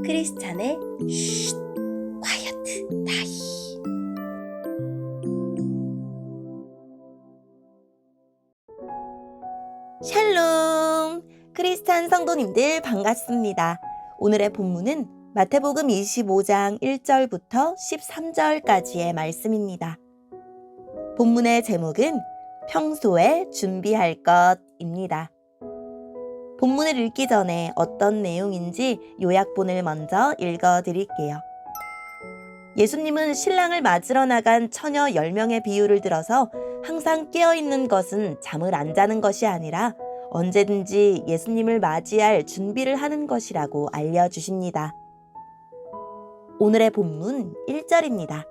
크리스찬의 쉿 콰이어트 타임. 샬롬! 크리스찬 성도님들 반갑습니다. 오늘의 본문은 마태복음 25장 1절부터 13절까지의 말씀입니다. 본문의 제목은 평소에 준비할 것입니다. 본문을 읽기 전에 어떤 내용인지 요약본을 먼저 읽어드릴게요. 예수님은 신랑을 맞으러 나간 처녀 10명의 비유를 들어서 항상 깨어있는 것은 잠을 안 자는 것이 아니라 언제든지 예수님을 맞이할 준비를 하는 것이라고 알려주십니다. 오늘의 본문 1절입니다.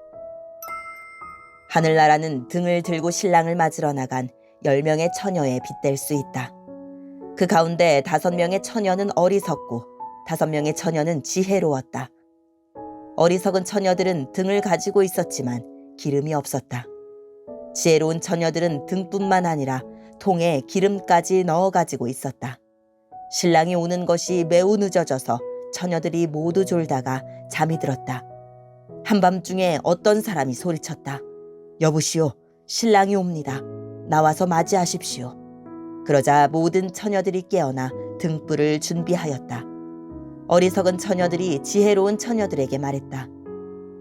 하늘나라는 등을 들고 신랑을 맞으러 나간 10명의 처녀에 빗댈 수 있다. 그 가운데 5명의 처녀는 어리석고 5명의 처녀는 지혜로웠다. 어리석은 처녀들은 등을 가지고 있었지만 기름이 없었다. 지혜로운 처녀들은 등뿐만 아니라 통에 기름까지 넣어 가지고 있었다. 신랑이 오는 것이 매우 늦어져서 처녀들이 모두 졸다가 잠이 들었다. 한밤중에 어떤 사람이 소리쳤다. 여보시오, 신랑이 옵니다. 나와서 맞이하십시오. 그러자 모든 처녀들이 깨어나 등불을 준비하였다. 어리석은 처녀들이 지혜로운 처녀들에게 말했다.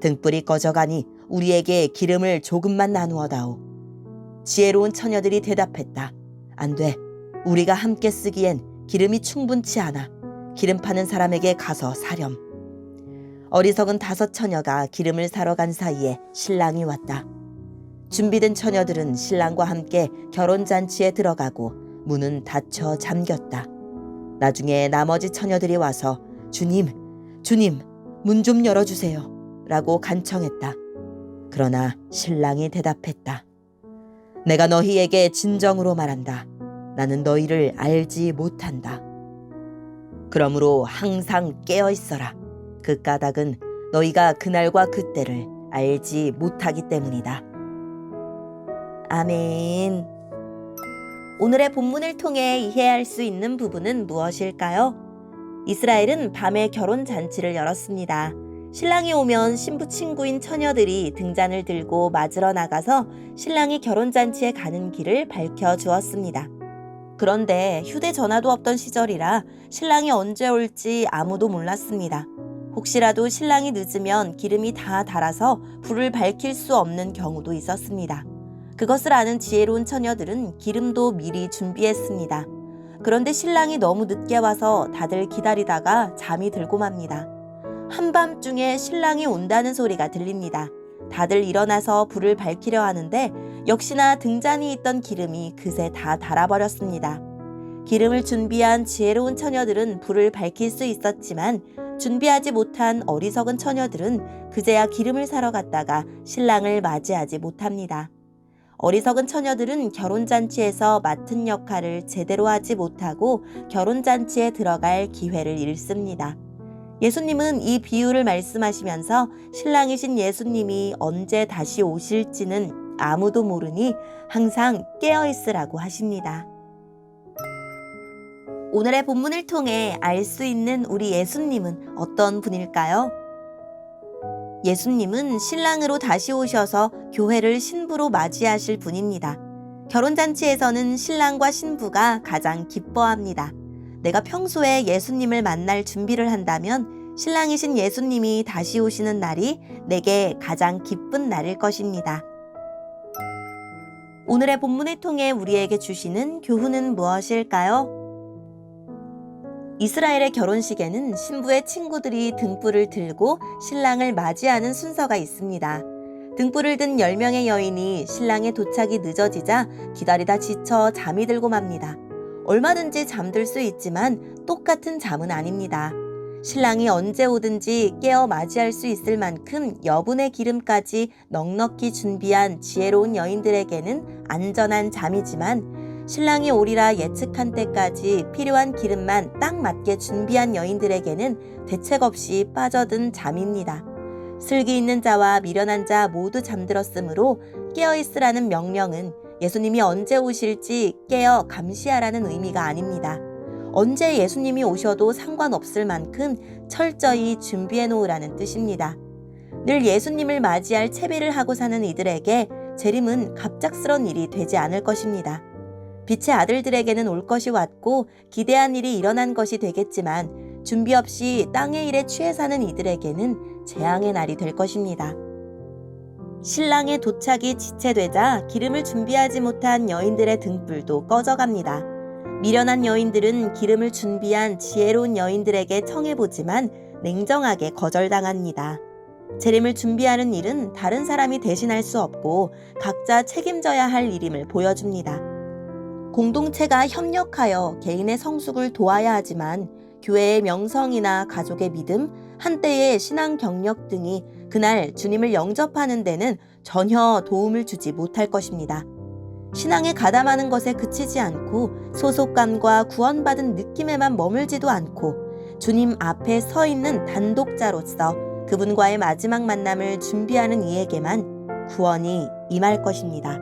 등불이 꺼져가니 우리에게 기름을 조금만 나누어 다오. 지혜로운 처녀들이 대답했다. 안 돼. 우리가 함께 쓰기엔 기름이 충분치 않아. 기름 파는 사람에게 가서 사렴. 어리석은 5 처녀가 기름을 사러 간 사이에 신랑이 왔다. 준비된 처녀들은 신랑과 함께 결혼잔치에 들어가고 문은 닫혀 잠겼다. 나중에 나머지 처녀들이 와서 주님, 문 좀 열어주세요 라고 간청했다. 그러나 신랑이 대답했다. 내가 너희에게 진정으로 말한다. 나는 너희를 알지 못한다. 그러므로 항상 깨어있어라. 그 까닭은 너희가 그날과 그때를 알지 못하기 때문이다. 아멘. 오늘의 본문을 통해 이해할 수 있는 부분은 무엇일까요? 이스라엘은 밤에 결혼잔치를 열었습니다. 신랑이 오면 신부 친구인 처녀들이 등잔을 들고 맞으러 나가서 신랑이 결혼잔치에 가는 길을 밝혀주었습니다. 그런데 휴대전화도 없던 시절이라 신랑이 언제 올지 아무도 몰랐습니다. 혹시라도 신랑이 늦으면 기름이 다 닳아서 불을 밝힐 수 없는 경우도 있었습니다. 그것을 아는 지혜로운 처녀들은 기름도 미리 준비했습니다. 그런데 신랑이 너무 늦게 와서 다들 기다리다가 잠이 들고 맙니다. 한밤중에 신랑이 온다는 소리가 들립니다. 다들 일어나서 불을 밝히려 하는데 역시나 등잔이 있던 기름이 그새 다 닳아버렸습니다. 기름을 준비한 지혜로운 처녀들은 불을 밝힐 수 있었지만 준비하지 못한 어리석은 처녀들은 그제야 기름을 사러 갔다가 신랑을 맞이하지 못합니다. 어리석은 처녀들은 결혼잔치에서 맡은 역할을 제대로 하지 못하고 결혼잔치에 들어갈 기회를 잃습니다. 예수님은 이 비유를 말씀하시면서 신랑이신 예수님이 언제 다시 오실지는 아무도 모르니 항상 깨어있으라고 하십니다. 오늘의 본문을 통해 알 수 있는 우리 예수님은 어떤 분일까요? 예수님은 신랑으로 다시 오셔서 교회를 신부로 맞이하실 분입니다. 결혼잔치에서는 신랑과 신부가 가장 기뻐합니다. 내가 평소에 예수님을 만날 준비를 한다면 신랑이신 예수님이 다시 오시는 날이 내게 가장 기쁜 날일 것입니다. 오늘의 본문을 통해 우리에게 주시는 교훈은 무엇일까요? 이스라엘의 결혼식에는 신부의 친구들이 등불을 들고 신랑을 맞이하는 순서가 있습니다. 등불을 든 10명의 여인이 신랑의 도착이 늦어지자 기다리다 지쳐 잠이 들고 맙니다. 얼마든지 잠들 수 있지만 똑같은 잠은 아닙니다. 신랑이 언제 오든지 깨어 맞이할 수 있을 만큼 여분의 기름까지 넉넉히 준비한 지혜로운 여인들에게는 안전한 잠이지만 신랑이 오리라 예측한 때까지 필요한 기름만 딱 맞게 준비한 여인들에게는 대책 없이 빠져든 잠입니다. 슬기 있는 자와 미련한 자 모두 잠들었으므로 깨어있으라는 명령은 예수님이 언제 오실지 깨어 감시하라는 의미가 아닙니다. 언제 예수님이 오셔도 상관없을 만큼 철저히 준비해 놓으라는 뜻입니다. 늘 예수님을 맞이할 채비를 하고 사는 이들에게 재림은 갑작스런 일이 되지 않을 것입니다. 빛의 아들들에게는 올 것이 왔고 기대한 일이 일어난 것이 되겠지만 준비 없이 땅의 일에 취해 사는 이들에게는 재앙의 날이 될 것입니다. 신랑의 도착이 지체되자 기름을 준비하지 못한 여인들의 등불도 꺼져갑니다. 미련한 여인들은 기름을 준비한 지혜로운 여인들에게 청해보지만 냉정하게 거절당합니다. 재림을 준비하는 일은 다른 사람이 대신할 수 없고 각자 책임져야 할 일임을 보여줍니다. 공동체가 협력하여 개인의 성숙을 도와야 하지만 교회의 명성이나 가족의 믿음, 한때의 신앙 경력 등이 그날 주님을 영접하는 데는 전혀 도움을 주지 못할 것입니다. 신앙에 가담하는 것에 그치지 않고 소속감과 구원받은 느낌에만 머물지도 않고 주님 앞에 서 있는 단독자로서 그분과의 마지막 만남을 준비하는 이에게만 구원이 임할 것입니다.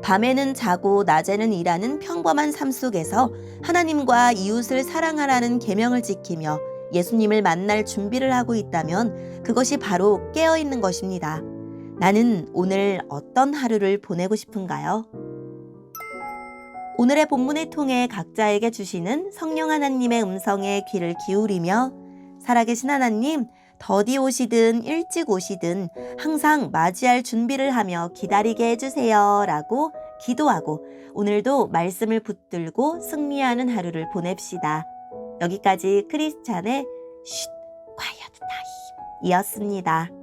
밤에는 자고 낮에는 일하는 평범한 삶 속에서 하나님과 이웃을 사랑하라는 계명을 지키며 예수님을 만날 준비를 하고 있다면 그것이 바로 깨어있는 것입니다. 나는 오늘 어떤 하루를 보내고 싶은가요? 오늘의 본문을 통해 각자에게 주시는 성령 하나님의 음성에 귀를 기울이며 살아계신 하나님, 더디 오시든 일찍 오시든 항상 맞이할 준비를 하며 기다리게 해주세요 라고 기도하고 오늘도 말씀을 붙들고 승리하는 하루를 보냅시다. 여기까지 크리스찬의 쉿 콰이어트 타임 이었습니다.